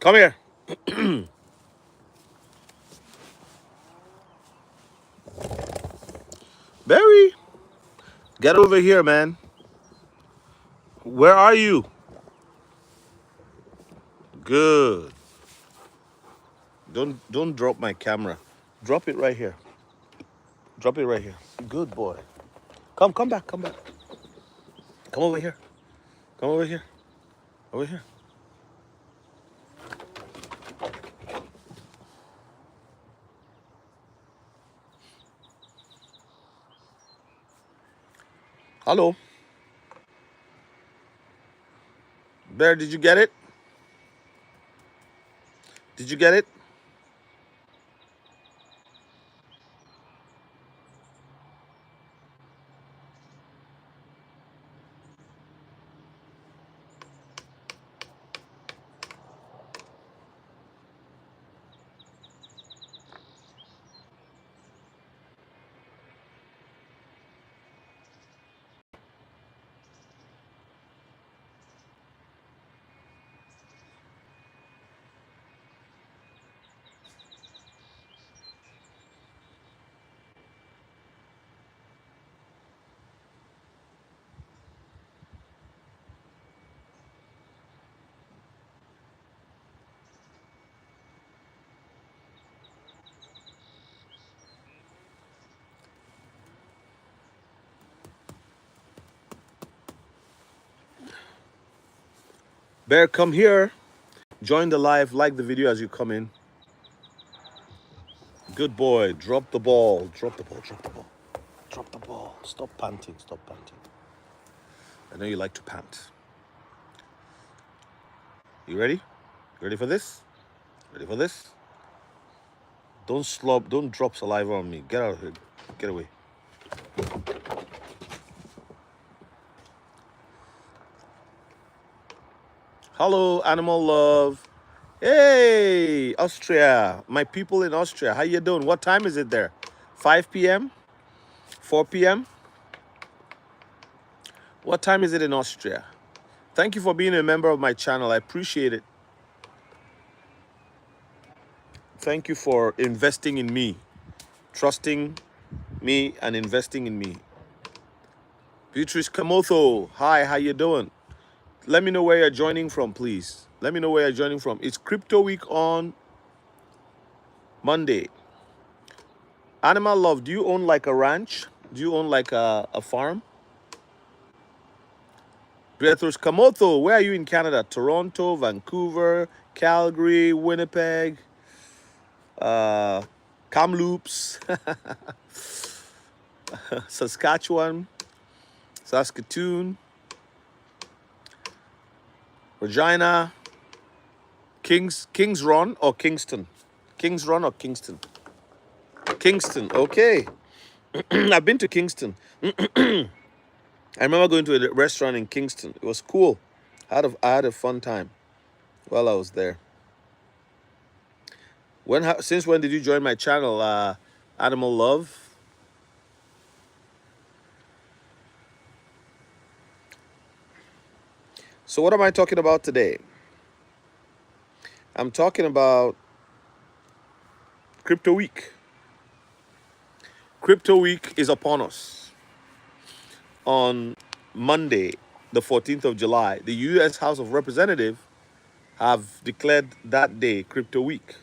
Come here. Barry, get over here, man. Where are you? Good. Don't drop my camera. Drop it right here. Drop it right here. Good boy. Come back, come back. Come over here. Come over here. Over here. Hello. Bear, did you get it? Did you get it? Bear, come here. Join the live. Like the video as you come in. Good boy. Drop the ball. Drop the ball. Drop the ball. Drop the ball. Stop panting. Stop panting. I know you like to pant. You ready? Ready for this? Ready for this? Don't slob. Don't drop saliva on me. Get out of here. Get away. Hello, animal love. Hey, Austria. My people in Austria. How you doing? What time is it there? 5 p.m.? 4 p.m.? What time is it in Austria? Thank you for being a member of my channel. I appreciate it. Thank you for investing in me, trusting me and investing in me. Beatrice Kamotho. Hi, how you doing? Let me know where you're joining from, please. Let me know where you're joining from. It's Crypto Week on Monday. Animal Love, do you own like a ranch? Do you own like a farm? Beatrice Kamotho, where are you in Canada? Toronto, Vancouver, Calgary, Winnipeg, Kamloops, Saskatchewan, Saskatoon, Regina, Kings Run or Kingston? Kings Run or Kingston? Kingston, okay. I've been to Kingston. I remember going to a restaurant in Kingston. It was cool. I had a fun time while I was there. Since when did you join my channel, Animal Love? So what am I talking about today? I'm talking about Crypto Week. Crypto Week is upon us. On Monday, the 14th of July, the U.S. House of Representatives have declared that day Crypto Week.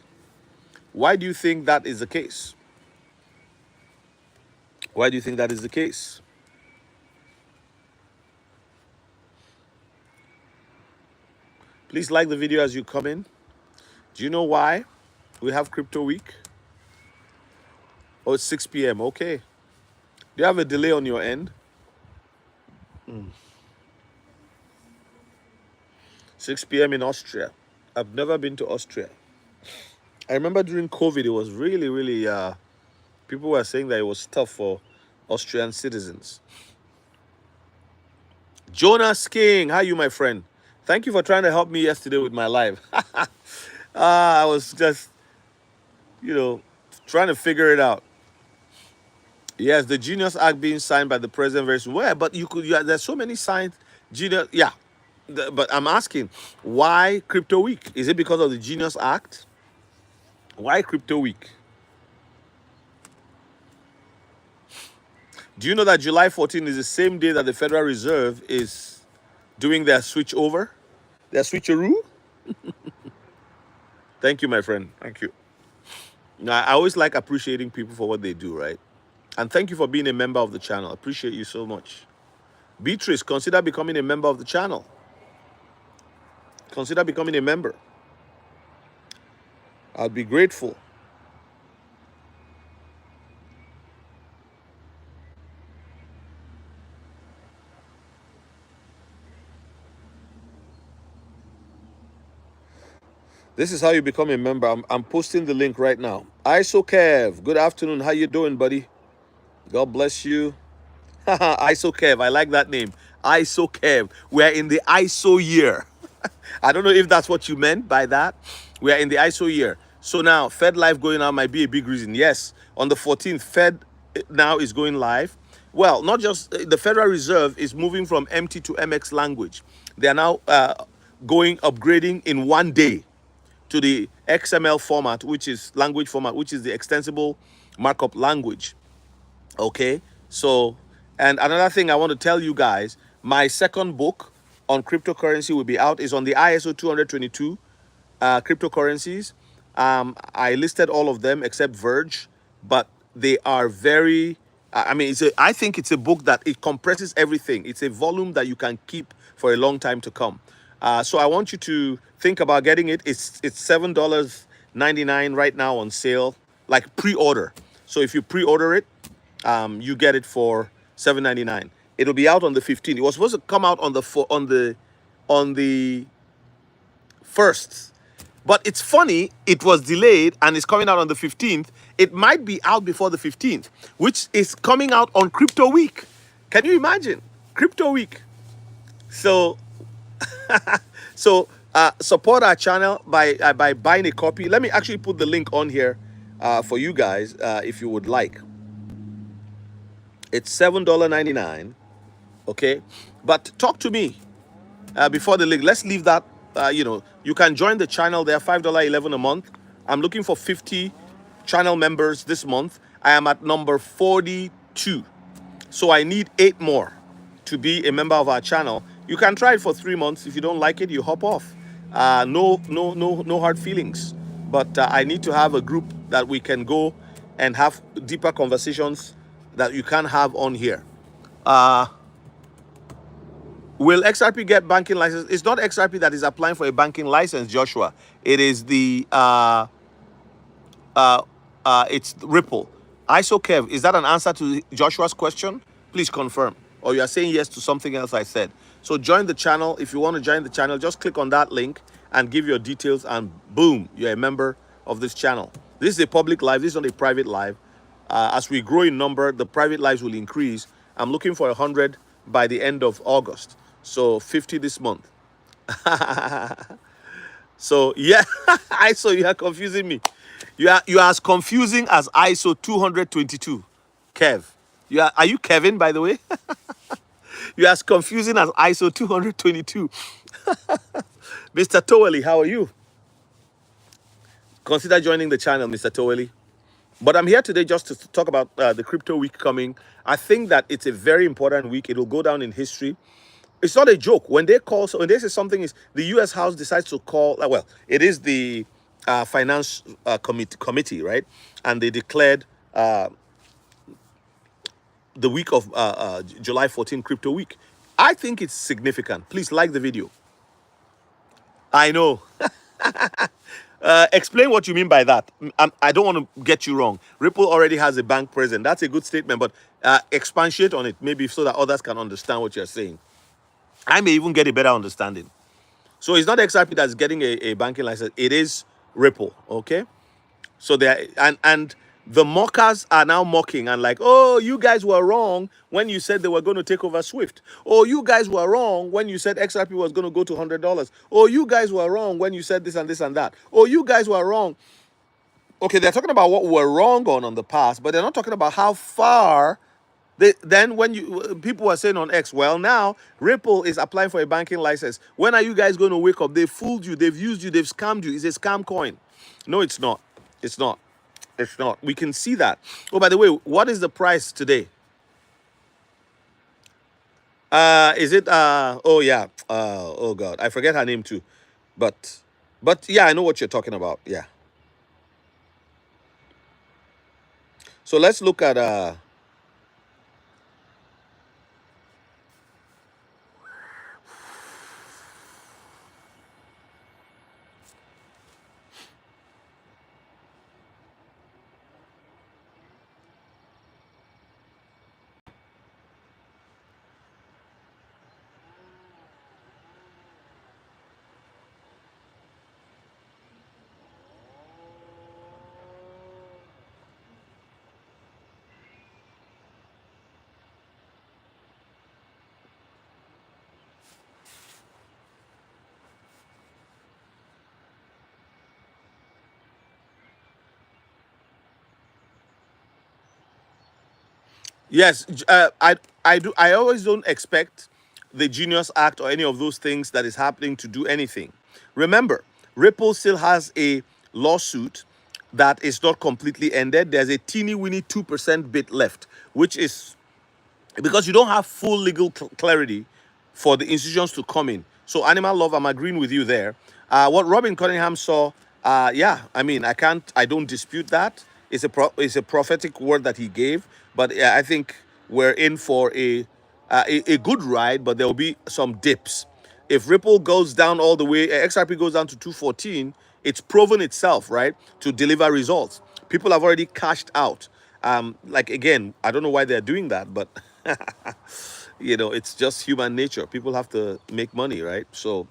Why do you think that is the case? Why do you think that is the case? Please like the video as you come in. Do you know why we have Crypto Week? Oh, it's 6 p.m. Okay. Do you have a delay on your end? 6 p.m. in Austria. I've never been to Austria. I remember during COVID, it was really, people were saying that it was tough for Austrian citizens. Jonas King, how are you, my friend? Thank you for trying to help me yesterday with my live. I was just, trying to figure it out. Yes, the Genius Act being signed by the president very soon. Well, but there's so many signed Genius. Yeah, But I'm asking, why Crypto Week? Is it because of the Genius Act? Why Crypto Week? Do you know that July 14 is the same day that the Federal Reserve is doing their switch over? Their switcheroo? Thank you, my friend. Thank you. Now, I always like appreciating people for what they do, right? And thank you for being a member of the channel. Appreciate you so much. Beatrice, consider becoming a member of the channel. Consider becoming a member. I'll be grateful. This is how you become a member. I'm posting the link right now. ISO Kev, good afternoon. How you doing, buddy? God bless you. ISO Kev, I like that name. ISO Kev. We're in the ISO year. I don't know if that's what you meant by that. We are in the ISO year. So now, Fed Live going out might be a big reason. Yes, on the 14th, Fed now is going live. Well, not just the Federal Reserve is moving from MT to MX language. They are now upgrading in one day to the XML format, which is language format, which is the extensible markup language. Okay, so, and another thing I want to tell you guys, my second book on cryptocurrency will be out. Is on the ISO 222 cryptocurrencies. I listed all of them except Verge, but they are very, I mean, I think it's a book that it compresses everything. It's a volume that you can keep for a long time to come. So I want you to think about getting it. It's $7.99 right now on sale, like pre-order. So if you pre-order it, you get it for $7.99. It'll be out on the 15th. It was supposed to come out on the 1st. But it's funny, it was delayed and it's coming out on the 15th. It might be out before the 15th, which is coming out on Crypto Week. Can you imagine? Crypto Week. So support our channel by buying a copy. Let me actually put the link on here for you guys if you would like. It's $7.99. Okay, but talk to me before the link. Let's leave that. You can join the channel there, $5.11 a month. I'm looking for 50 channel members this month. I am at number 42, so I need 8 more to be a member of our channel. You can try it for 3 months. If you don't like it, you hop off. No hard feelings. But I need to have a group that we can go and have deeper conversations that you can have on here. Will XRP get banking license? It's not XRP that is applying for a banking license, Joshua. It is the it's Ripple. ISO Kev, is that an answer to Joshua's question? Please confirm. Or you are saying yes to something else I said. So join the channel. If you want to join the channel, just click on that link and give your details, and boom, you're a member of this channel. This is a public live. This is not a private live. As we grow in number, the private lives will increase. I'm looking for 100 by the end of August. So 50 this month. So yeah, ISO, you are confusing me. You are as confusing as ISO 222. Kev. Are you Kevin, by the way? You're as confusing as ISO 222. Mr. Towley, how are you? Consider joining the channel, Mr. Towley. But I'm here today just to talk about the crypto week coming. I think that it's a very important week. It will go down in history. It's not a joke. When they say something is, the U.S. House decides to call, well, it is the finance committee, right? And they declared the week of July 14 crypto week. I think it's significant. Please like the video. I know. Explain what you mean by that. I don't want to get you wrong. Ripple already has a bank present. That's a good statement, but expatiate on it, maybe so that others can understand what you're saying. I may even get a better understanding. So it's not XRP that's getting a banking license. It is Ripple, okay? So and the mockers are now mocking and like, oh, you guys were wrong when you said they were going to take over Swift. Oh, you guys were wrong when you said XRP was going to go to $100. Oh, you guys were wrong when you said this and this and that. Oh, you guys were wrong. Okay, they're talking about what we're wrong on the past, but they're not talking about how far Then when you people were saying on X, well, now Ripple is applying for a banking license. When are you guys going to wake up? They fooled you, they've used you, they've scammed you. It's a scam coin. No, it's not. It's not. It's not. We can see that. Oh, by the way, what is the price today? Is it oh yeah. Oh god, I forget her name too. But yeah, I know what you're talking about. Yeah. So let's look at yes, I always don't expect the Genius Act or any of those things that is happening to do anything. Remember, Ripple still has a lawsuit that is not completely ended. There's a teeny weeny 2% bit left, which is because you don't have full legal clarity for the institutions to come in. So, animal love, I'm agreeing with you there. What Robin Cunningham saw, yeah, I mean, I don't dispute that. It's a prophetic word that he gave, but I think we're in for a good ride, but there will be some dips. If Ripple goes down all the way, XRP goes down to 214, it's proven itself, right, to deliver results. People have already cashed out. Like again, I don't know why they're doing that, but it's just human nature. People have to make money, right? So,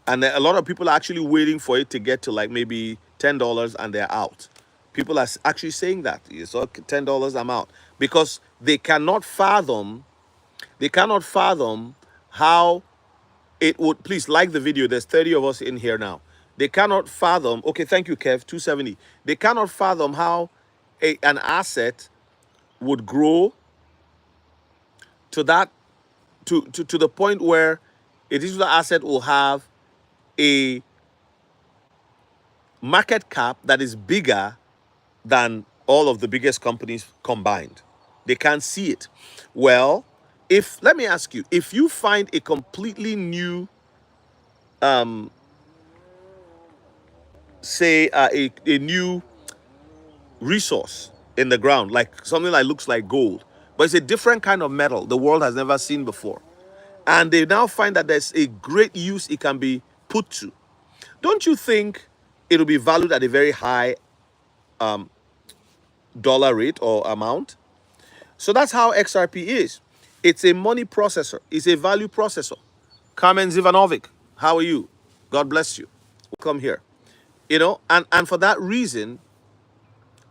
and a lot of people are actually waiting for it to get to like maybe $10 and they're out. People are actually saying that. So $10, I'm out. Because they cannot fathom how it would. Please like the video. There's 30 of us in here now. They cannot fathom. Okay, thank you, Kev. 270. They cannot fathom how an asset would grow to that to the point where a digital asset will have a market cap that is bigger than all of the biggest companies combined. They can't see it. Well, if let me ask you, if you find a completely new say a new resource in the ground, like something that looks like gold, but it's a different kind of metal the world has never seen before, and they now find that there's a great use it can be put to, don't you think it'll be valued at a very high dollar rate or amount? So that's how XRP is. It's a money processor. It's a value processor. Carmen Zivanovic, how are you? God bless you. Welcome here. And for that reason,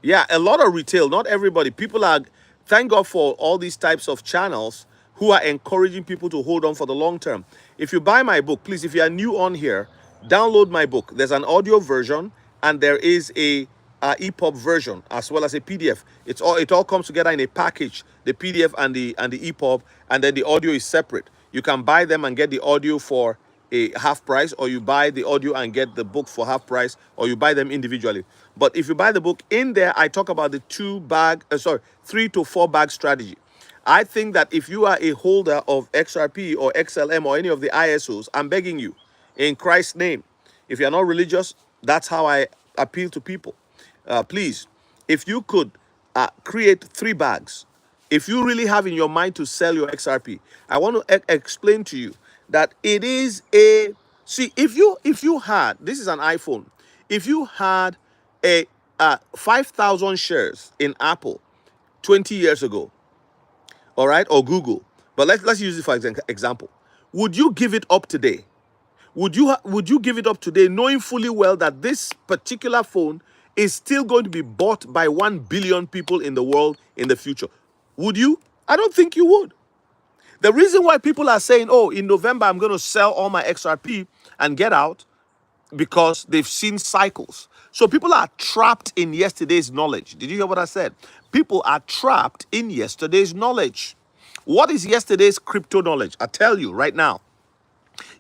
yeah, a lot of retail, not everybody. People are, thank God for all these types of channels who are encouraging people to hold on for the long term. If you buy my book, please, if you are new on here, download my book. There's an audio version and there is a EPUB version as well as a PDF. It all comes together in a package, the PDF and the EPUB, and then the audio is separate. You can buy them and get the audio for a half price, or you buy the audio and get the book for half price, or you buy them individually. But if you buy the book, in there I talk about the 3 to 4 bag strategy. I think that if you are a holder of XRP or XLM or any of the ISOs, I'm begging you, in Christ's name, if you're not religious, that's how I appeal to people. Please, if you could create 3 bags, if you really have in your mind to sell your XRP, I want to explain to you that it is a, see, if you had, this is an iPhone, if you had a 5,000 shares in Apple 20 years ago, all right, or Google, but let's use it for example, would you give it up today? Would you give it up today, knowing fully well that this particular phone is still going to be bought by 1 billion people in the world in the future? Would you? I don't think you would. The reason why people are saying, oh, in November, I'm going to sell all my XRP and get out, because they've seen cycles. So people are trapped in yesterday's knowledge. Did you hear what I said? People are trapped in yesterday's knowledge. What is yesterday's crypto knowledge? I tell you right now.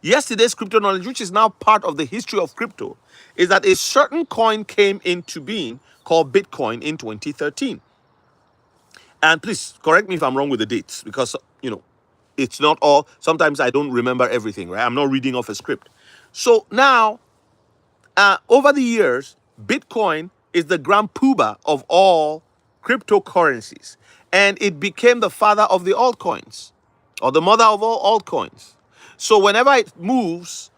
Yesterday's crypto knowledge, which is now part of the history of crypto, is that a certain coin came into being called Bitcoin in 2013. And please correct me if I'm wrong with the dates, because it's not all. Sometimes I don't remember everything, right? I'm not reading off a script. So now, over the years, Bitcoin is the grand poobah of all cryptocurrencies, and it became the father of the altcoins, or the mother of all altcoins. So whenever it moves,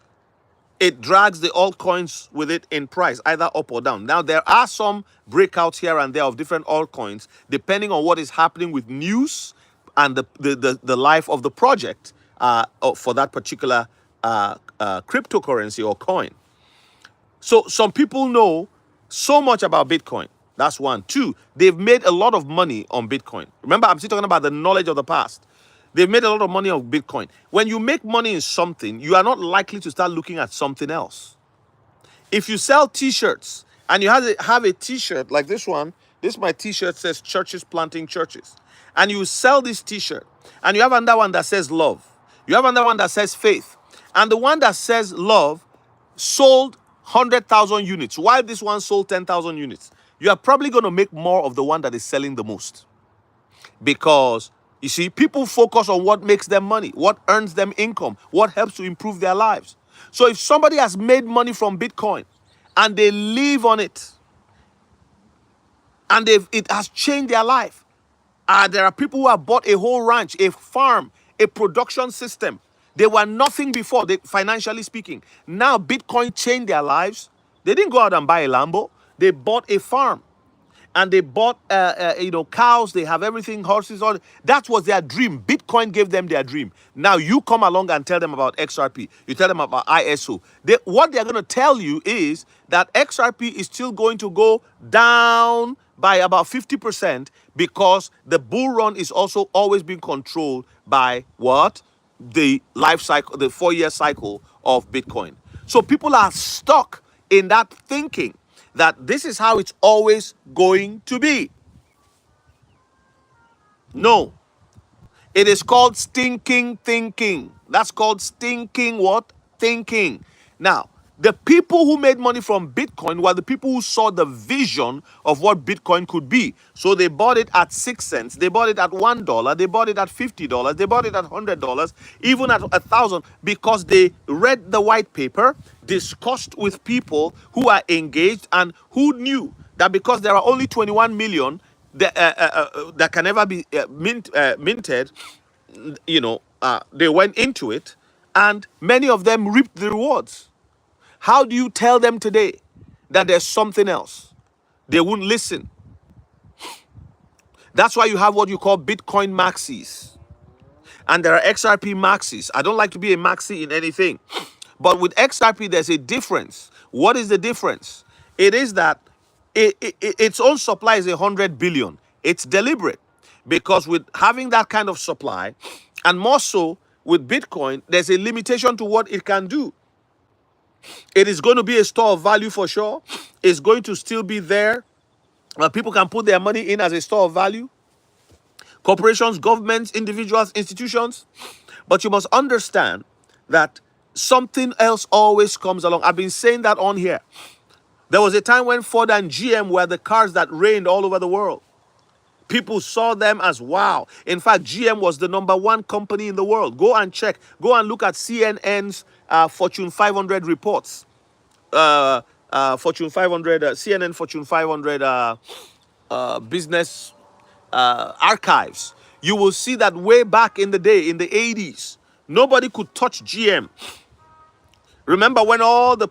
it drags the altcoins with it in price, either up or down. Now, there are some breakouts here and there of different altcoins, depending on what is happening with news and the life of the project for that particular cryptocurrency or coin. So some people know so much about Bitcoin. That's one. Two, they've made a lot of money on Bitcoin. Remember, I'm still talking about the knowledge of the past. They've made a lot of money on Bitcoin. When you make money in something, you are not likely to start looking at something else. If you sell t-shirts and you have a t-shirt like this one, this my t-shirt says churches planting churches. And you sell this t-shirt and you have another one that says love. You have another one that says faith. And the one that says love sold 100,000 units, while this one sold 10,000 units. You are probably going to make more of the one that is selling the most. Because, you see, people focus on what makes them money, what earns them income, what helps to improve their lives. So if somebody has made money from Bitcoin and they live on it, and it has changed their life. There are people who have bought a whole ranch, a farm, a production system. They were nothing before, financially speaking. Now Bitcoin changed their lives. They didn't go out and buy a Lambo. They bought a farm. And they bought, cows. They have everything, horses. All that was their dream. Bitcoin gave them their dream. Now you come along and tell them about XRP. You tell them about ISO. What they're going to tell you is that XRP is still going to go down by about 50% because the bull run is also always being controlled by what? The life cycle, the 4-year cycle of Bitcoin. So people are stuck in that thinking that this is how it's always going to be. No. It is called stinking thinking. That's called stinking what? Thinking. Now, the people who made money from Bitcoin were the people who saw the vision of what Bitcoin could be. So they bought it at 6 cents. They bought it at $1. They bought it at $50. They bought it at $100, even at 1,000, because they read the white paper, discussed with people who are engaged and who knew that because there are only 21 million that can never be minted, they went into it, and many of them reaped the rewards. How do you tell them today that there's something else? They won't listen. That's why you have what you call Bitcoin maxis. And there are XRP maxis. I don't like to be a maxi in anything. But with XRP, there's a difference. What is the difference? It is that its own supply is 100 billion. It's deliberate. Because with having that kind of supply, and more so with Bitcoin, there's a limitation to what it can do. It is going to be a store of value for sure. It's going to still be there. People can put their money in as a store of value. Corporations, governments, individuals, institutions. But you must understand that something else always comes along. I've been saying that on here. There was a time when Ford and GM were the cars that reigned all over the world. People saw them as wow. In fact, GM was the #1 company in the world. Go and check. Go and look at CNN's Fortune 500 reports. Fortune 500, CNN Fortune 500 business archives. You will see that way back in the day, in the 80s, nobody could touch GM. Remember when all the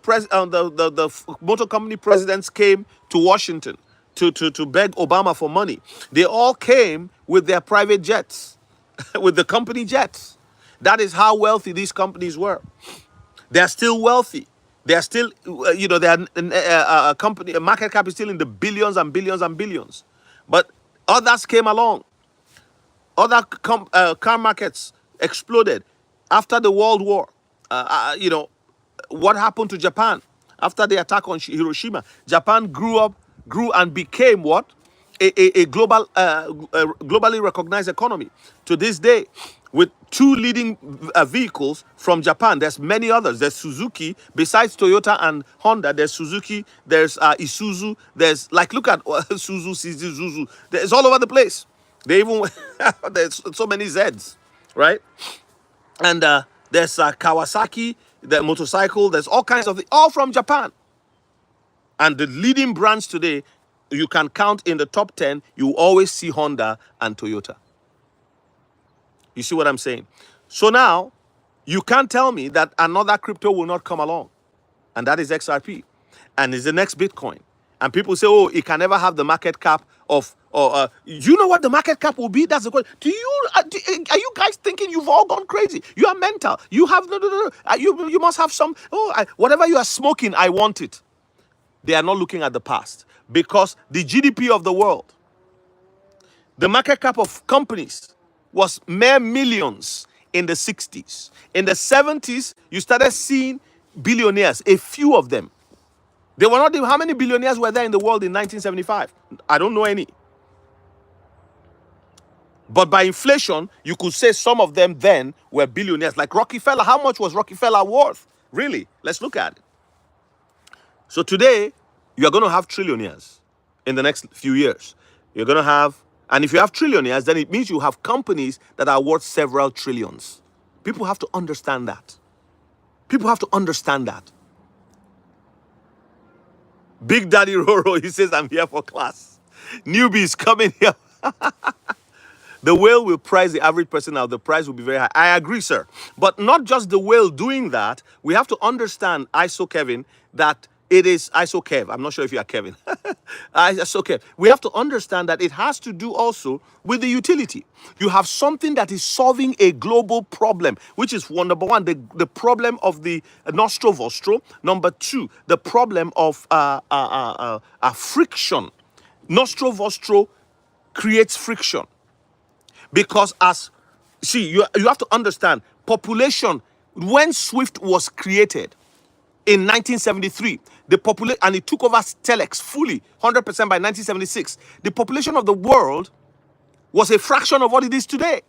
motor company presidents came to Washington to beg Obama for money? They all came with their private jets, with the company jets. That is how wealthy these companies were. They are still wealthy. They are still, they are a company. A market cap is still in the billions and billions and billions. But others came along. Other car markets exploded after the World War. What happened to Japan? After the attack on Hiroshima, Japan grew and became what? A global, globally recognized economy. To this day, with two leading vehicles from Japan, there's many others. There's Suzuki, besides Toyota and Honda. There's Suzuki, there's Isuzu. There's like, look at Suzuki. It's all over the place. They even there's so many Zs, right? And there's Kawasaki, the motorcycle. There's all kinds of all from Japan. And the leading brands today, you can count in the top 10, you always see Honda and Toyota. You see what I'm saying? So now, you can't tell me that another crypto will not come along. And that is XRP. And it's the next Bitcoin. And people say, oh, it can never have the market cap of, you know what the market cap will be? That's the question. Are you guys thinking you've all gone crazy? You are mental. You have, no. You must have some, whatever you are smoking, I want it. They are not looking at the past. Because the GDP of the world, the market cap of companies was mere millions in the 60s. In the 70s, you started seeing billionaires, a few of them. They were not, how many billionaires were there in the world in 1975? I don't know any. But by inflation, you could say some of them then were billionaires. Like Rockefeller, how much was Rockefeller worth? Really? Let's look at it. So today, you are going to have trillionaires in the next few years. You're going to have, and if you have trillionaires, then it means you have companies that are worth several trillions. People have to understand that. People have to understand that. Big Daddy Roro, he says, I'm here for class. Newbies coming here. The whale will price the average person out. The price will be very high. I agree, sir. But not just the whale doing that. We have to understand, ISO Kevin, that it is ISO Kev. I'm not sure if you are Kevin. ISO Kev. We have to understand that it has to do also with the utility. You have something that is solving a global problem, which is number one, the problem of the nostro vostro. Number two, the problem of friction. Nostro vostro creates friction. Because you have to understand, population, when SWIFT was created in 1973, the population, and it took over Telex fully, 100% by 1976, the population of the world was a fraction of what it is today.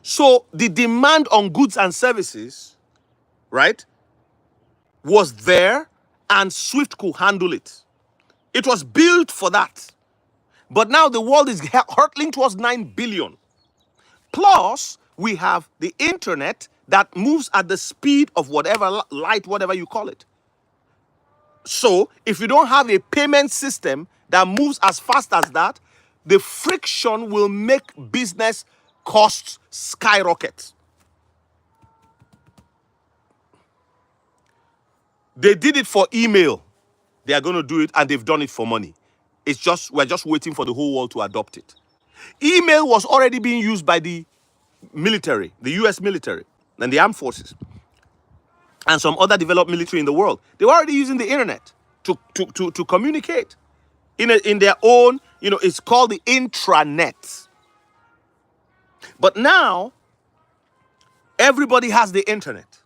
So the demand on goods and services, right, was there, and SWIFT could handle it. It was built for that. But now the world is hurtling towards 9 billion. Plus, we have the internet that moves at the speed of whatever light, whatever you call it. So, if you don't have a payment system that moves as fast as that, the friction will make business costs skyrocket. They did it for email. They are going to do it, and they've done it for money. It's just, we're just waiting for the whole world to adopt it. Email was already being used by the military, the US military, and the armed forces, and some other developed military in the world. They were already using the internet to communicate in their own, it's called the intranet. But now, everybody has the internet.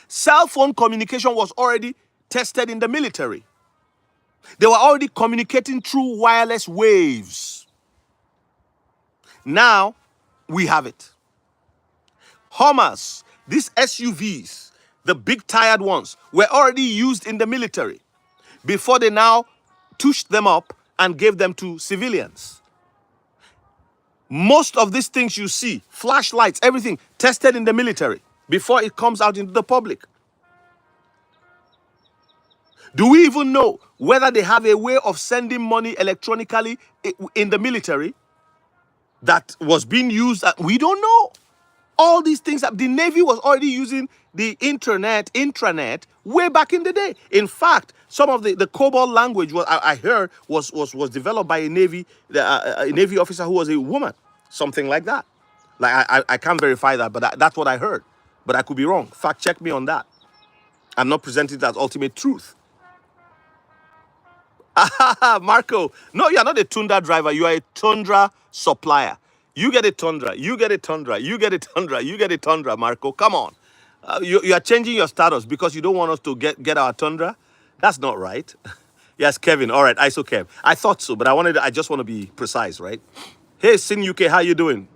Cell phone communication was already tested in the military. They were already communicating through wireless waves. Now, we have it. Hummers, these SUVs, the big tired ones, were already used in the military before they now tushed them up and gave them to civilians. Most of these things you see, flashlights, everything, tested in the military before it comes out into the public. Do we even know whether they have a way of sending money electronically in the military that was being used? We don't know. All these things, the Navy was already using the intranet way back in the day. In fact, some of the COBOL language I heard was developed by a Navy officer who was a woman, something like that. Like I can't verify that, but that's what I heard. But I could be wrong. Fact check me on that. I'm not presenting it as ultimate truth. Marco, no, you're not a Tundra driver. You are a Tundra supplier. You get a Tundra. You get a Tundra. You get a Tundra. You get a Tundra, Marco. Come on. You are changing your status because you don't want us to get our tundra. That's not right. Yes, Kevin. All right, ISO Kev. I thought so, but I just want to be precise, right? Hey, Sin UK, how you doing?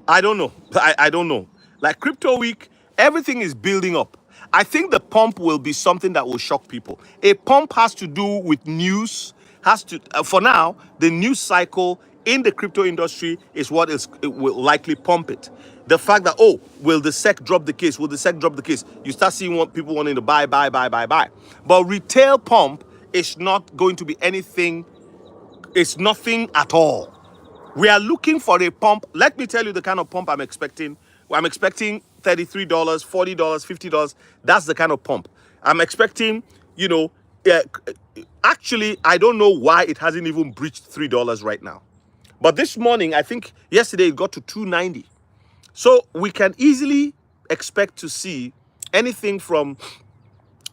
I don't know. I don't know. Like crypto week, everything is building up. I think the pump will be something that will shock people. A pump has to do with news, has to, for now, the news cycle in the crypto industry is what it will likely pump it. The fact that, oh, will the SEC drop the case? Will the SEC drop the case? You start seeing what people wanting to buy. But retail pump is not going to be anything, it's nothing at all. We are looking for a pump. Let me tell you the kind of pump I'm expecting. Well, I'm expecting $33, $40, $50. That's the kind of pump. I'm expecting, you know, uh, actually, I don't know why it hasn't even breached $3 right now. But this morning, I think yesterday it got to $2.90. So we can easily expect to see anything from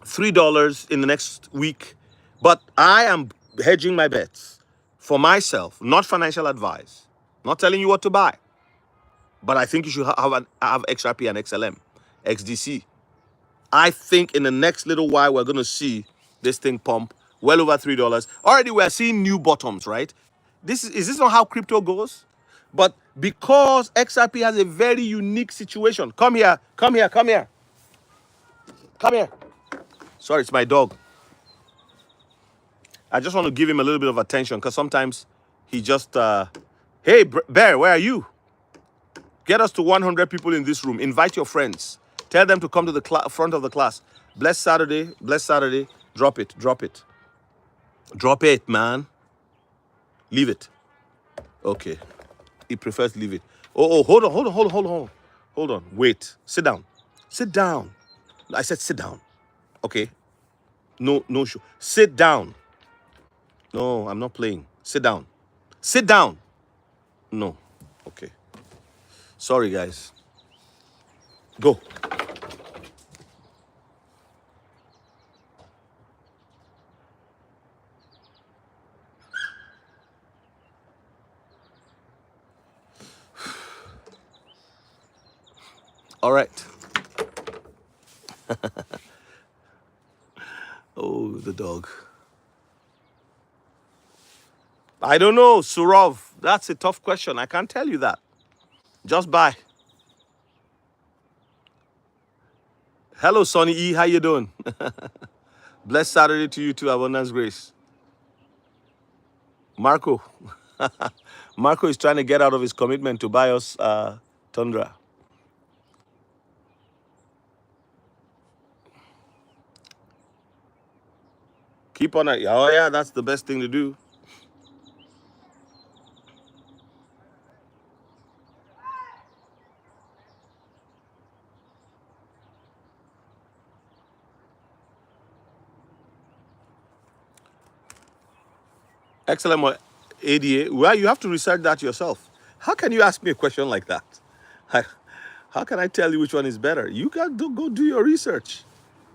$3 in the next week. But I am hedging my bets for myself, not financial advice, not telling you what to buy. But I think you should have XRP and XLM, XDC. I think in the next little while, we're going to see this thing pump well over $3. Already we're seeing new bottoms, right? Is this not how crypto goes? But because XRP has a very unique situation. Come here, come here, come here. Come here. Sorry, it's my dog. I just want to give him a little bit of attention because sometimes he just, hey, Bear, where are you? Get us to 100 people in this room. Invite your friends. Tell them to come to the front of the class. Bless Saturday, bless Saturday. Drop it, drop it. Drop it, man. Leave it. Okay. He prefers leave it. Oh, hold on, hold on, hold on, hold on. Hold on, wait. Sit down. Sit down. I said sit down. Okay. No show. Sit down. No, I'm not playing. Sit down. Sit down. No. Okay. Sorry, guys. Go. All right. Oh, the dog. I don't know, Surov. That's a tough question. I can't tell you that. Just buy. Hello, Sonny E. How you doing? Blessed Saturday to you too. Abundance grace. Marco. Marco is trying to get out of his commitment to buy us Tundra. Keep on it. Oh, yeah, that's the best thing to do. XLM or ADA. Well, you have to research that yourself. How can you ask me a question like that? How can I tell you which one is better? You got to go do your research.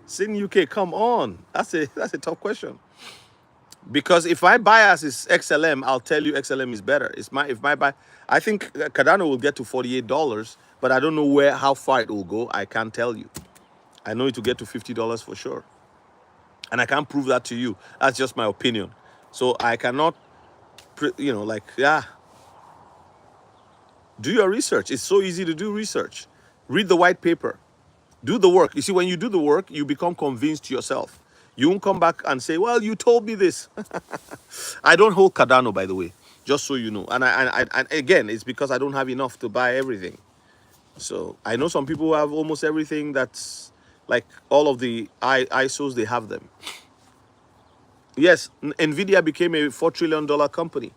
Sin UK, come on. That's a tough question. Because if my bias is XLM, I'll tell you XLM is better. If my buy, I think Cardano will get to $48, but I don't know how far it will go. I can't tell you. I know it will get to $50 for sure, and I can't prove that to you. That's just my opinion. So I cannot, yeah. Do your research. It's so easy to do research. Read the white paper. Do the work. You see, when you do the work, you become convinced yourself. You won't come back and say, well, you told me this. I don't hold Cardano, by the way, just so you know. And again, it's because I don't have enough to buy everything. So I know some people who have almost everything that's like all of the ISOs, they have them. Yes, NVIDIA became a $4 trillion company.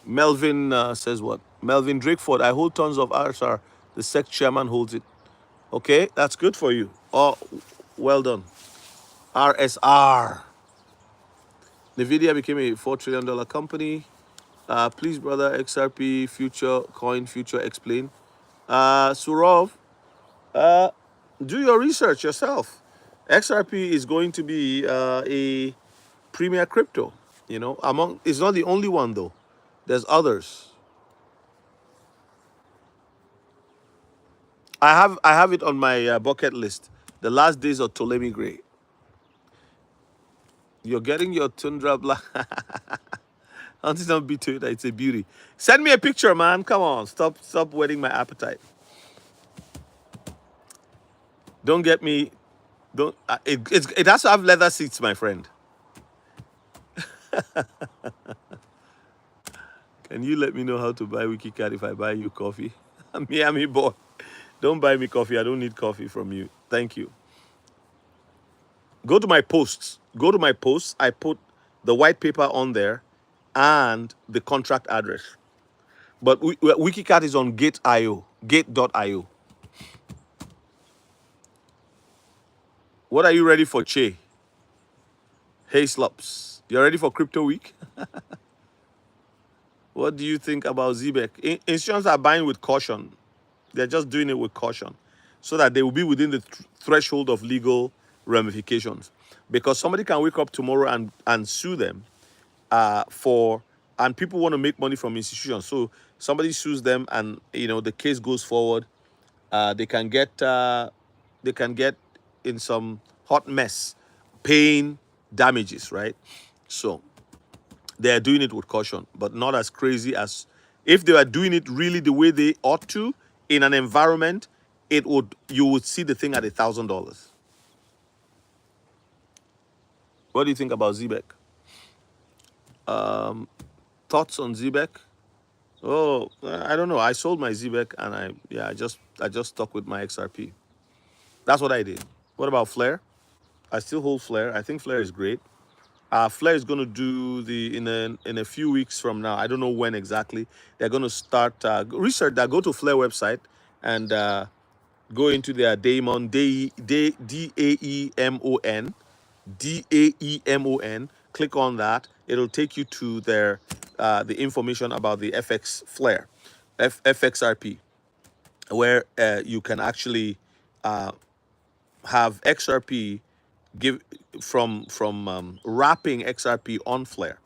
Melvin says what? Melvin Drakeford, I hold tons of RSR. The SEC chairman holds it. Okay, that's good for you. Oh, well done. RSR. NVIDIA became a $4 trillion company. Please, brother, XRP, future, coin, future, explain. Surov, do your research yourself. XRP is going to be a premier crypto. It's not the only one, though. There's others. I have it on my bucket list. The last days of Ptolemy Gray. You're getting your Tundra Black. Auntie, don't be to it. It's a beauty. Send me a picture, man. Come on. Stop whetting my appetite. Don't get me. Don't. It has to have leather seats, my friend. Can you let me know how to buy Wiki Cat if I buy you coffee? Miami boy. Don't buy me coffee. I don't need coffee from you. Thank you. Go to my posts. Go to my posts. I put the white paper on there and the contract address. But WikiCat is on Gate.io. Gate.io. What are you ready for, Che? Hey, Slops. You ready for Crypto Week? What do you think about ZBEC? Institutions are buying with caution. They're just doing it with caution so that they will be within the threshold of legal ramifications. Because somebody can wake up tomorrow and sue them and people want to make money from institutions. So somebody sues them and, the case goes forward. They can get in some hot mess, paying damages, right? So they're doing it with caution, but not as crazy as if they were doing it really the way they ought to in an environment. You would see the thing at $1,000. What do you think about ZBEC? Thoughts on ZBEC? Oh, I don't know. I sold my ZBEC and I just stuck with my XRP. That's what I did. What about Flare? I still hold Flare. I think Flare is great. Flare is going to do in a few weeks from now. I don't know when exactly. They're going to start research that. Go to Flare website and go into their Daemon, Daemon, Daemon. Click on that. It'll take you to their the information about the FX Flare, FXRP, where you can actually have XRP give from wrapping XRP on Flare.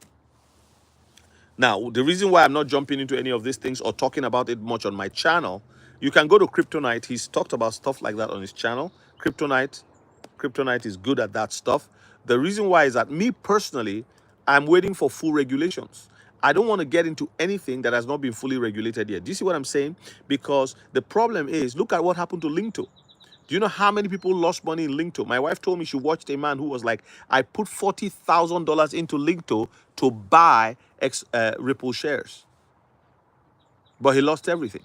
Now, the reason why I'm not jumping into any of these things or talking about it much on my channel, you can go to Kryptonite. He's talked about stuff like that on his channel. Kryptonite is good at that stuff. The reason why is that me personally, I'm waiting for full regulations. I don't want to get into anything that has not been fully regulated yet. Do you see what I'm saying? Because the problem is, look at what happened to Linkto. Do you know how many people lost money in Linkto? My wife told me she watched a man who was like, I put $40,000 into Linkto to buy Ripple shares, but he lost everything.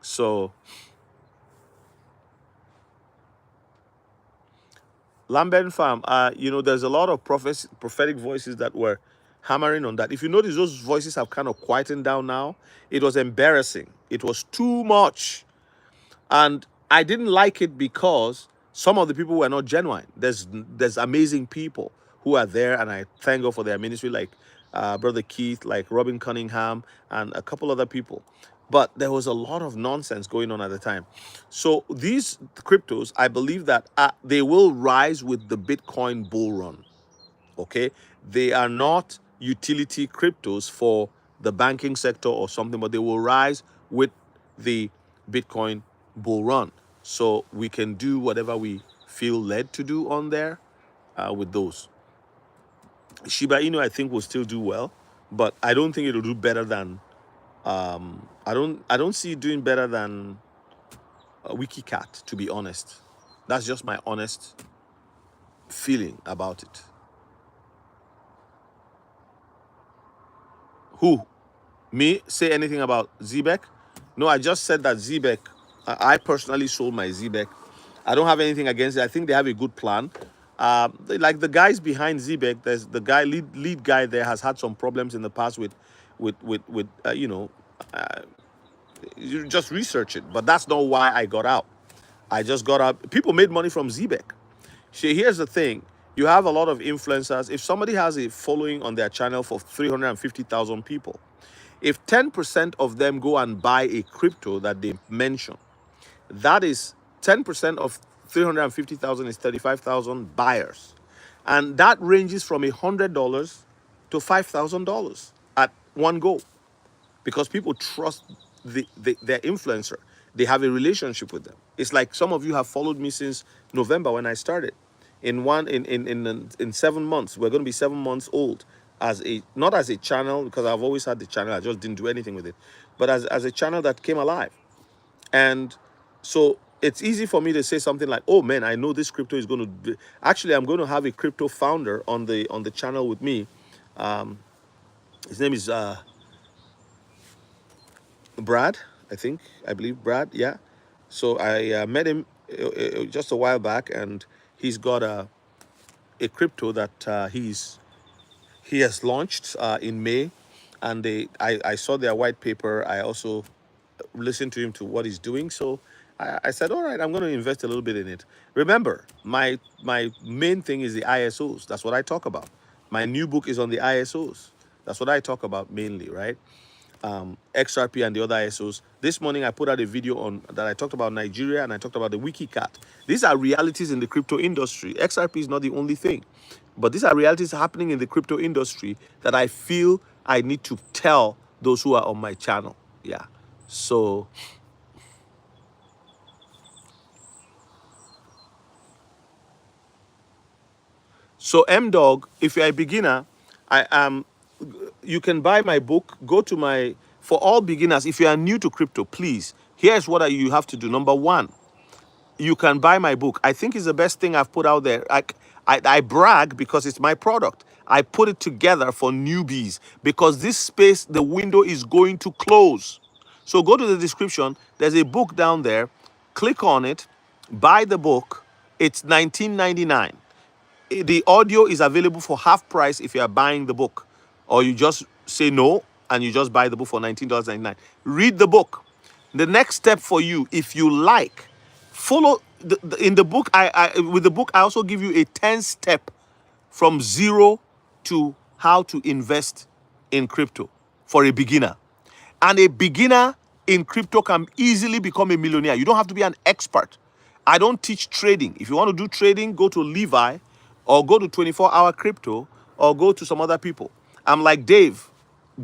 So, Lambert Farm, there's a lot of prophetic voices that were hammering on that. If you notice, those voices have kind of quietened down now. It was embarrassing. It was too much. And I didn't like it because some of the people were not genuine. There's amazing people who are there, and I thank God for their ministry, like Brother Keith, like Robin Cunningham, and a couple other people. But there was a lot of nonsense going on at the time. So these cryptos, I believe that they will rise with the Bitcoin bull run. Okay, they are not utility cryptos for the banking sector or something, but they will rise with the Bitcoin bull run. So we can do whatever we feel led to do on there with those. Shiba Inu, I think, will still do well, but I don't think it'll do better than. I don't see it doing better than Wiki Cat, to be honest. That's just my honest feeling about it. Who? Me say anything about ZBEC? No, I just said that ZBEC, I personally sold my ZBEC. I don't have anything against it. I think they have a good plan. Like the guys behind ZBEC, there's the guy, lead guy there has had some problems in the past with you just research it. But that's not why I got out. I just got out. People made money from ZBEC. See, here's the thing. You have a lot of influencers. If somebody has a following on their channel for 350,000 people, if 10% of them go and buy a crypto that they mention, that is 10% of 350,000 is 35,000 buyers. And that ranges from $100 to $5,000 at one go, because people trust their influencer. They have a relationship with them. It's like some of you have followed me since November when I started. In 7 months, we're going to be 7 months old as a, not as a channel, because I've always had the channel, I just didn't do anything with it, but as a channel that came alive. And so it's easy for me to say something like, oh man, I know this crypto is going to be. Actually, I'm going to have a crypto founder on the channel with me. His name is Brad, I believe Brad, yeah. So I met him just a while back, and he's got a crypto that he has launched in May, and I saw their white paper. I also listened to him to what he's doing. So I said, all right, I'm going to invest a little bit in it. Remember, my main thing is the ISOs. That's what I talk about. My new book is on the ISOs. That's what I talk about mainly, right? XRP and the other ISOs. This morning I put out a video on that. I talked about Nigeria and I talked about the Wiki Cat. These are realities in the crypto industry. XRP is not the only thing, but these are realities happening in the crypto industry that I feel I need to tell those who are on my channel. Yeah. So MDog, if you're a beginner, I am. You can buy my book. Go to my, for all beginners. If you are new to crypto, please. Here's what you have to do. Number one, you can buy my book. I think it's the best thing I've put out there. I brag because it's my product. I put it together for newbies because this space, the window is going to close. So go to the description. There's a book down there. Click on it. Buy the book. It's $19.99. The audio is available for half price if you are buying the book, or you just say no and you just buy the book for $19.99. Read the book. The next step for you, if you like, follow in the book. With the book I also give you a 10-step from zero to how to invest in crypto for a beginner. And a beginner in crypto can easily become a millionaire. You don't have to be an expert. I don't teach trading. If you want to do trading, go to Levi or go to 24-hour crypto or go to some other people. I'm like Dave,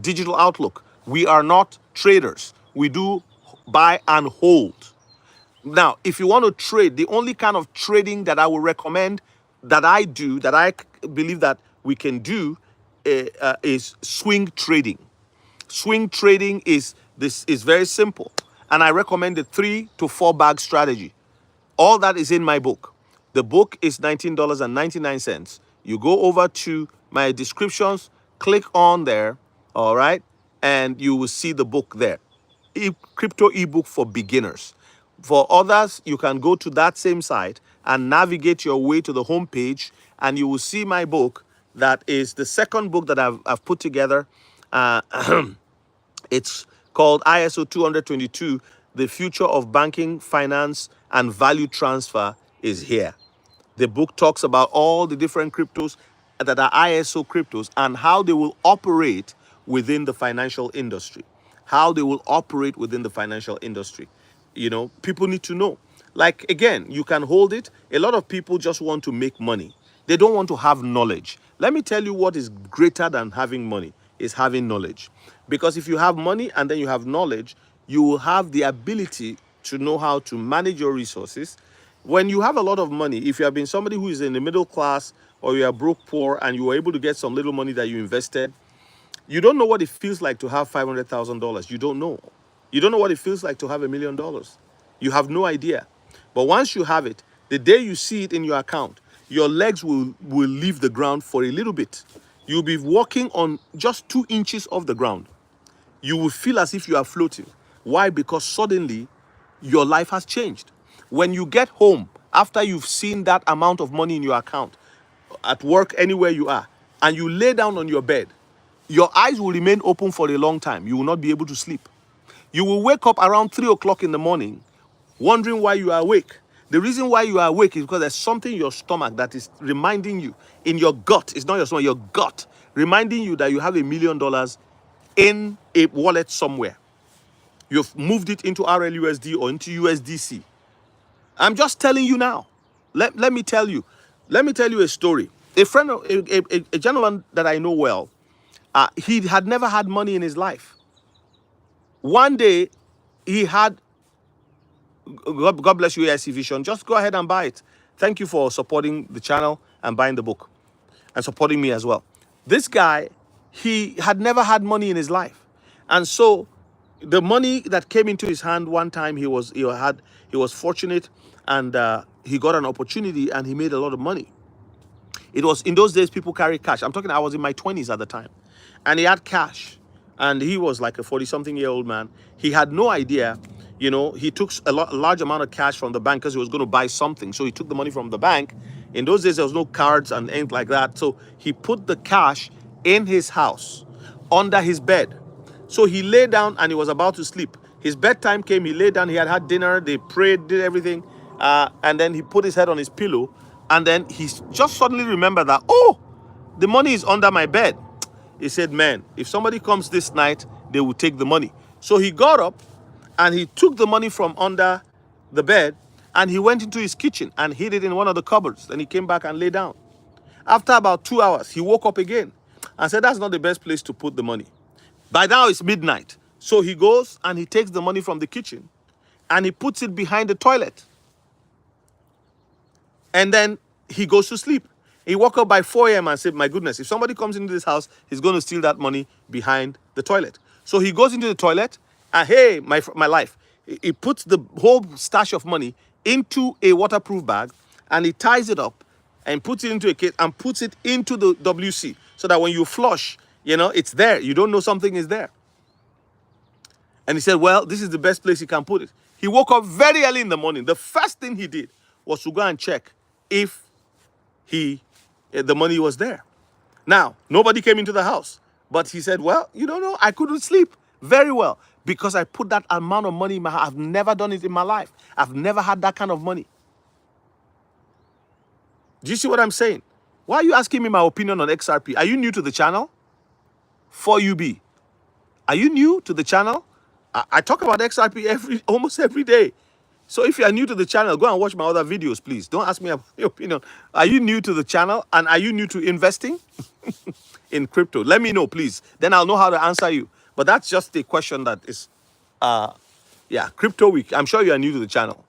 Digital Outlook. We are not traders. We do buy and hold. Now, if you want to trade, the only kind of trading that I would recommend that I do, that I believe that we can do, is swing trading. Swing trading is very simple, and I recommend the 3 to 4 bag strategy. All that is in my book. The book is $19.99. You go over to my descriptions, click on there, all right, and you will see the book there. Crypto ebook for beginners. For others, you can go to that same site and navigate your way to the home page, and you will see my book. That is the second book that I've put together. It's called ISO 222, The Future of Banking, Finance, and Value Transfer is Here. The book talks about all the different cryptos that are ISO cryptos and how they will operate within the financial industry. How they will operate within the financial industry. You know, people need to know. Like, again, you can hold it. A lot of people just want to make money. They don't want to have knowledge. Let me tell you what is greater than having money is having knowledge. Because if you have money and then you have knowledge, you will have the ability to know how to manage your resources. When you have a lot of money, if you have been somebody who is in the middle class or you are broke poor and you were able to get some little money that you invested, you don't know what it feels like to have $500,000. You don't know. You don't know what it feels like to have $1 million. You have no idea. But once you have it, the day you see it in your account, your legs will leave the ground for a little bit. You'll be walking on just 2 inches off the ground. You will feel as if you are floating. Why? Because suddenly your life has changed. When you get home, after you've seen that amount of money in your account, at work, anywhere you are, and you lay down on your bed, your eyes will remain open for a long time. You will not be able to sleep. You will wake up around 3 o'clock in the morning, wondering why you are awake. The reason why you are awake is because there's something in your stomach that is reminding you, in your gut, it's not your stomach, your gut, reminding you that you have $1 million in a wallet somewhere. You've moved it into RLUSD or into USDC. I'm just telling you now. Let me tell you. Let me tell you a story. A friend, a gentleman that I know well, he had never had money in his life. One day, he had, God bless you, AIC Vision. Just go ahead and buy it. Thank you for supporting the channel and buying the book and supporting me as well. This guy, he had never had money in his life. And so the money that came into his hand one time, he was fortunate, and he got an opportunity and he made a lot of money. It was in those days people carry cash. I was in my 20s at the time. And he had cash. And he was like a 40-something-year-old man. He had no idea, he took a large amount of cash from the bank because he was going to buy something. So he took the money from the bank. In those days, there was no cards and anything like that. So he put the cash in his house, under his bed. So he lay down and he was about to sleep. His bedtime came, he lay down, he had had dinner, they prayed, did everything. And then he put his head on his pillow. And then he just suddenly remembered that, oh, the money is under my bed. He said, man, if somebody comes this night, they will take the money. So he got up and he took the money from under the bed and he went into his kitchen and hid it in one of the cupboards. Then he came back and lay down. After about 2 hours, he woke up again and said, that's not the best place to put the money. By now it's midnight. So he goes and he takes the money from the kitchen and he puts it behind the toilet. And then he goes to sleep. He woke up by 4 a.m. and said, my goodness, if somebody comes into this house, he's going to steal that money behind the toilet. So he goes into the toilet and, hey, my life. He puts the whole stash of money into a waterproof bag and he ties it up and puts it into a case and puts it into the WC so that when you flush, it's there. You don't know something is there. And he said, well, this is the best place he can put it. He woke up very early in the morning. The first thing he did was to go and check if the money was there. Now, nobody came into the house. But he said, well, you don't know, I couldn't sleep very well because I put that amount of money in my house. I've never done it in my life. I've never had that kind of money. Do you see what I'm saying? Why are you asking me my opinion on XRP? Are you new to the channel? 4UB. Are you new to the channel? I talk about XRP almost every day. So if you are new to the channel, go and watch my other videos, please. Don't ask me your opinion. Are you new to the channel and are you new to investing in crypto? Let me know, please. Then I'll know how to answer you. But that's just a question that is, Crypto Week. I'm sure you are new to the channel.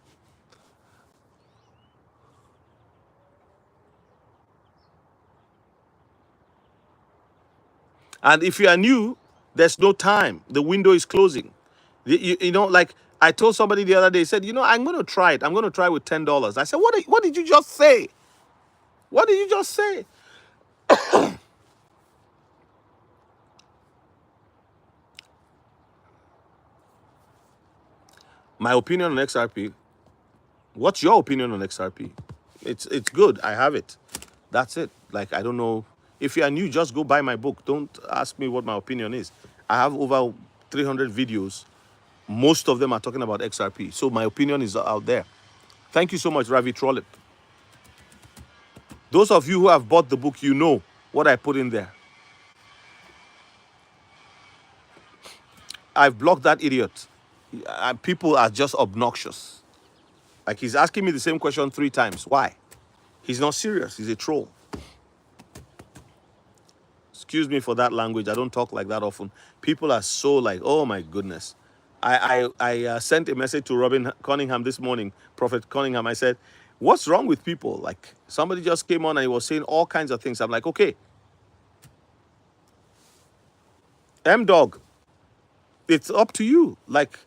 And if you are new, there's no time. The window is closing. Like I told somebody the other day, he said, I'm going to try it. I'm going to try with $10. I said, what did you just say? What did you just say? My opinion on XRP. What's your opinion on XRP? It's good. I have it. That's it. Like, I don't know. If you are new, just go buy my book. Don't ask me what my opinion is. I have over 300 videos. Most of them are talking about XRP. So my opinion is out there. Thank you so much, Ravi Trollip. Those of you who have bought the book, you know what I put in there. I've blocked that idiot. People are just obnoxious. Like, he's asking me the same question 3 times. Why? He's not serious. He's a troll. Excuse me for that language. I don't talk like that often. People are so like, oh my goodness. I sent a message to Robin Cunningham this morning, Prophet Cunningham. I said, what's wrong with people? Like, somebody just came on and he was saying all kinds of things. I'm like, okay. M-Dog, it's up to you. Like,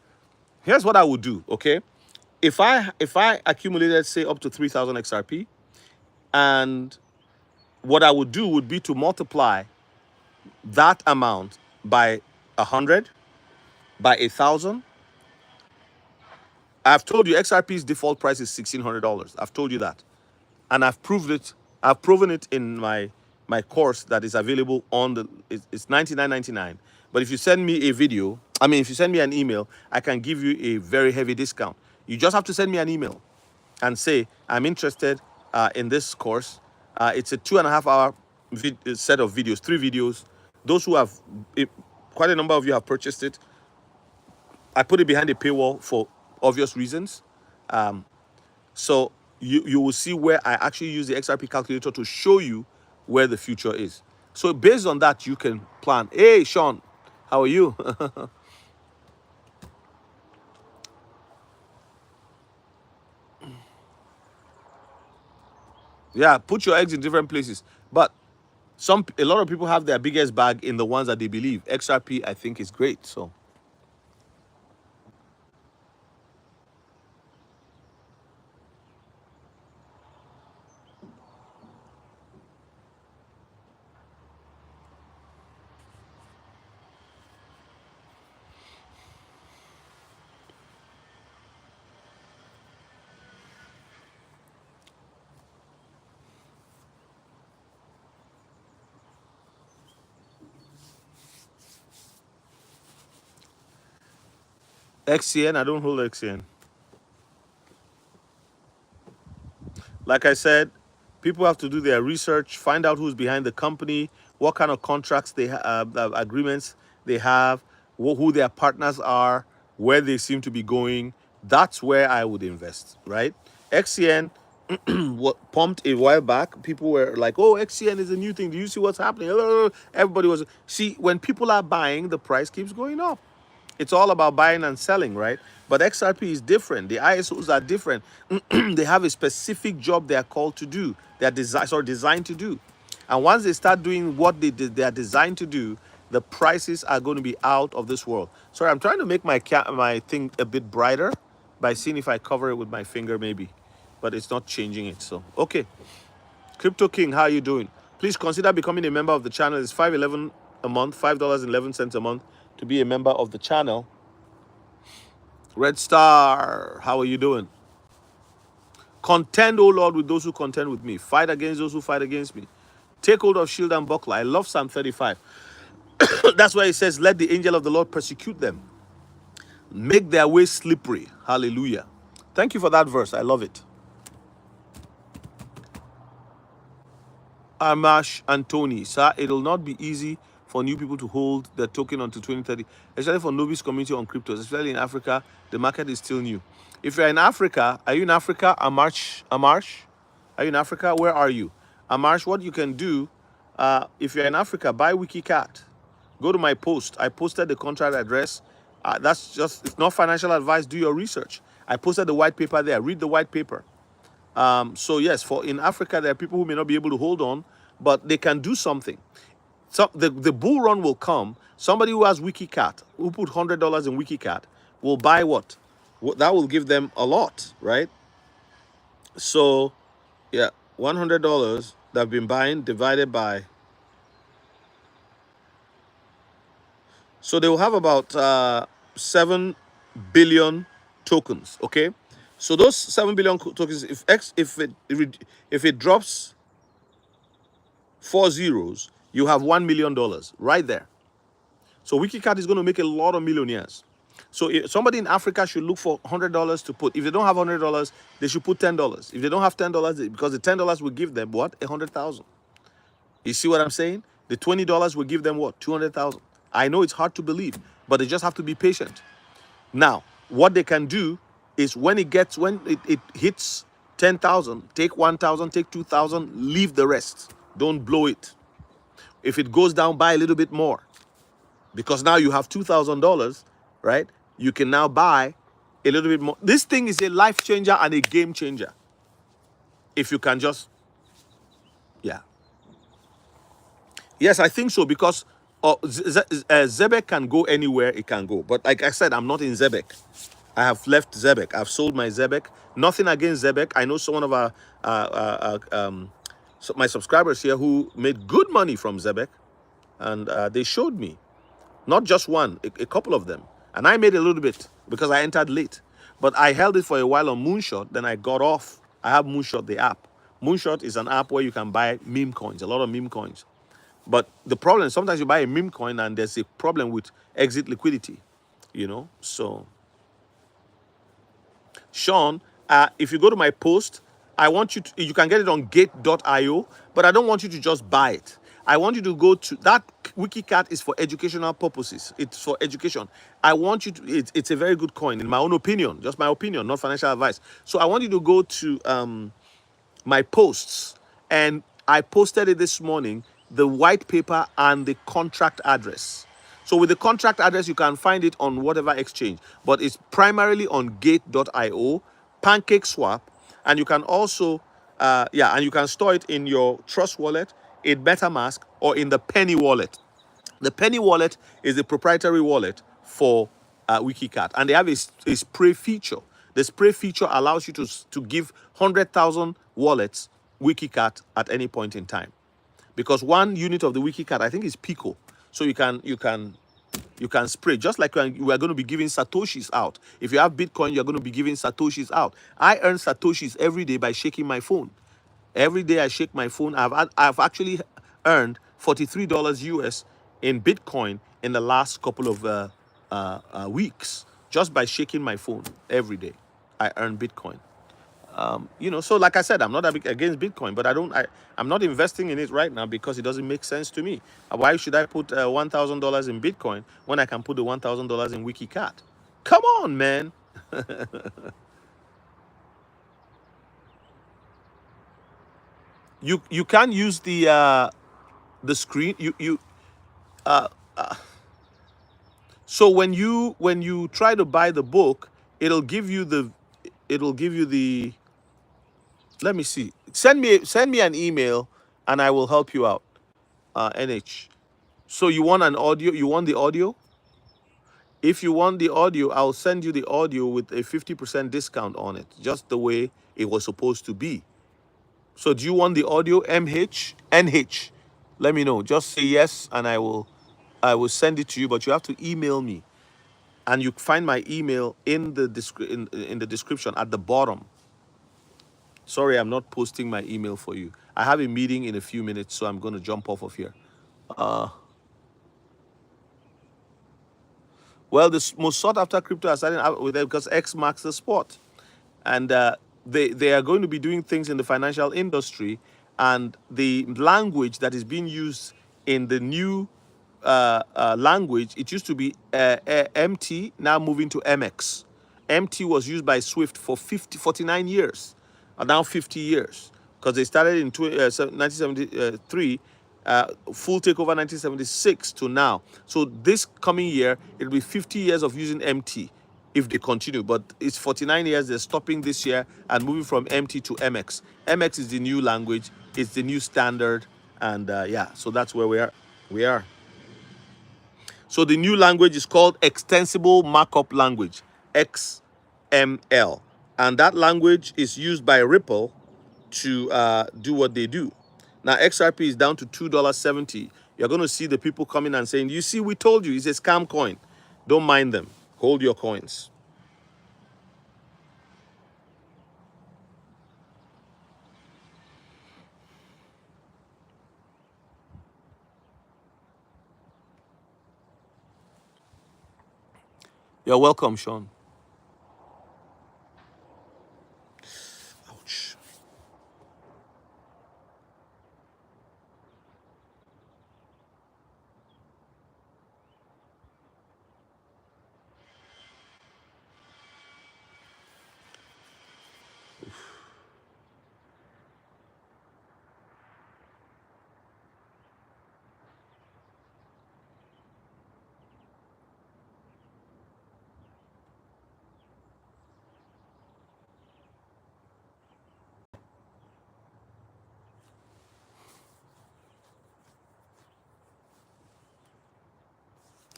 here's what I would do, okay? If I accumulated, say, up to 3,000 XRP, and what I would do would be to multiply that amount by 100, by 1,000. I've told you XRP's default price is $1,600. I've told you that. And I've proved it. I've proven it in my course that is available on the, it's $99.99. But if you send me a video, if you send me an email, I can give you a very heavy discount. You just have to send me an email and say, I'm interested in this course. It's a 2.5-hour set of videos, 3 videos. Those who have, quite a number of you have purchased it. I put it behind a paywall for obvious reasons. So you will see where I actually use the XRP calculator to show you where the future is. So based on that, you can plan. Hey, Sean, how are you? Yeah, put your eggs in different places. But a lot of people have their biggest bag in the ones that they believe. XRP, I think, is great. So XCN, I don't hold XCN. Like I said, people have to do their research, find out who's behind the company, what kind of contracts agreements they have, who their partners are, where they seem to be going. That's where I would invest, right? XCN what pumped a while back. People were like, "Oh, XCN is a new thing. Do you see what's happening?" Everybody was see when people are buying, the price keeps going up. It's all about buying and selling, right? But XRP is different. The ISOs are different. They have a specific job they are called to do. They are designed to do. And once they start doing what they are designed to do, the prices are going to be out of this world. Sorry, I'm trying to make my thing a bit brighter by seeing if I cover it with my finger, maybe. But it's not changing it. So, okay. Crypto King, how are you doing? Please consider becoming a member of the channel. It's $5.11 a month, $5.11 a month to be a member of the channel. Red Star, how are you doing? Contend, O Lord, with those who contend with me. Fight against those who fight against me. Take hold of shield and buckler. I love Psalm 35. That's why it says, let the angel of the Lord persecute them. Make their way slippery. Hallelujah. Thank you for that verse. I love it. Amash Antoni, sir, it'll not be easy for new people to hold their token until 2030, especially for Newbies community on cryptos, especially in Africa. The market is still new. If you're in Africa, are you in Africa? Amarsh? Are you in Africa? Where are you? Amarsh, what you can do, if you're in Africa, buy Wiki Cat. Go to my post. I posted the contract address. It's not financial advice. Do your research. I posted the white paper there. Read the white paper. So yes, for in Africa, there are people who may not be able to hold on, but they can do something. So the bull run will come. Somebody who has Wiki Cat, who put $100 in Wiki Cat, will buy what? That will give them a lot, right? So, yeah, $100 they've been buying divided by. So they will have about 7 billion tokens. Okay, so those 7 billion tokens, if it drops 4 zeros, you have $1 million right there. So WikiCat is going to make a lot of millionaires. So somebody in Africa should look for $100 to put. If they don't have $100, they should put $10. If they don't have $10, because the $10 will give them what? 100,000. You see what I'm saying? The $20 will give them what? 200,000. I know it's hard to believe, but they just have to be patient. Now, what they can do is when it hits 10,000, take 1,000, take 2,000, leave the rest. Don't blow it. If it goes down, buy a little bit more. Because now you have $2,000, right? You can now buy a little bit more. This thing is a life changer and a game changer. If you can just, yeah. Yes, I think so, because Zebek can go anywhere it can go. But like I said, I'm not in Zebek. I have left Zebek. I've sold my Zebek. Nothing against Zebek. I know some of our my subscribers here who made good money from Zebek, and they showed me. Not just one, a couple of them. And I made a little bit because I entered late. But I held it for a while on Moonshot, then I got off. I have Moonshot, the app. Moonshot is an app where you can buy meme coins, a lot of meme coins. But the problem, sometimes you buy a meme coin and there's a problem with exit liquidity, So, Sean, if you go to my post, I want you can get it on gate.io, but I don't want you to just buy it. I want you to go to that. WikiCat is for educational purposes. It's for education. I want you to, it's a very good coin in my own opinion, just my opinion, not financial advice. So I want you to go to my posts, and I posted it this morning, the white paper and the contract address. So with the contract address, you can find it on whatever exchange, but it's primarily on gate.io, PancakeSwap, and you can also Yeah, and you can store it in your Trust wallet, in MetaMask, or in the Penny wallet. The Penny wallet is a proprietary wallet for Wiki Cat, and they have a spray feature. The spray feature allows you to give 100,000 wallets Wiki Cat at any point in time, because one unit of the Wiki Cat, I think, is Pico, so you can spray, just like we are going to be giving satoshis out. If you have Bitcoin, you're going to be giving satoshis out. I earn satoshis every day by shaking my phone. Every day I shake my phone. I've actually earned $43 US in Bitcoin in the last couple of weeks, just by shaking my phone every day. I earn Bitcoin. So like I said, I'm not against Bitcoin, but I'm not investing in it right now because it doesn't make sense to me. Why should I put $1,000 in Bitcoin when I can put the $1,000 in WikiCat? Come on, man. You can use the screen. So when you try to buy the book, it'll give you the. Let me see. Send me an email, and I will help you out. NH. So you want an audio? You want the audio? If you want the audio, I'll send you the audio with a 50% discount on it, just the way it was supposed to be. So do you want the audio? MH? NH? Let me know. Just say yes, and I will send it to you, but you have to email me. And you find my email in the in the description at the bottom. Sorry, I'm not posting my email for you. I have a meeting in a few minutes, so I'm going to jump off of here. Well, the most sought after crypto are starting out with them because X marks the spot, and they are going to be doing things in the financial industry, and the language that is being used in the new language, it used to be MT, now moving to MX. MT was used by Swift for 49 years, now 50 years, because they started in 1973, full takeover 1976 to now. So this coming year, it'll be 50 years of using MT if they continue. But it's 49 years, they're stopping this year and moving from MT to MX. MX is the new language, it's the new standard, and yeah, so that's where we are. So the new language is called Extensible Markup Language, XML. And that language is used by Ripple to do what they do. Now, XRP is down to $2.70. You're going to see the people coming and saying, you see, we told you, it's a scam coin. Don't mind them. Hold your coins. You're welcome, Sean. Ouch.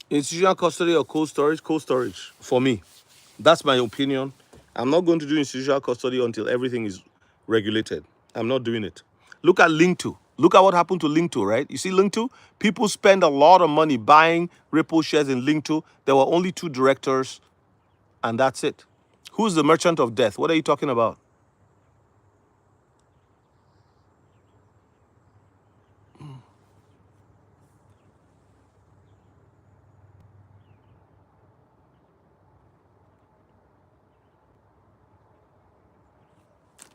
Institutional custody or cold storage? Cold storage for me. That's my opinion. I'm not going to do institutional custody until everything is regulated. I'm not doing it. Look at Link2. Look at what happened to Link2, right? You see Link2? People spend a lot of money buying Ripple shares in Link2. There were only 2 directors, and that's it. Who's the merchant of death? What are you talking about?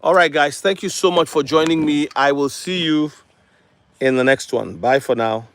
All right, guys. Thank you so much for joining me. I will see you in the next one. Bye for now.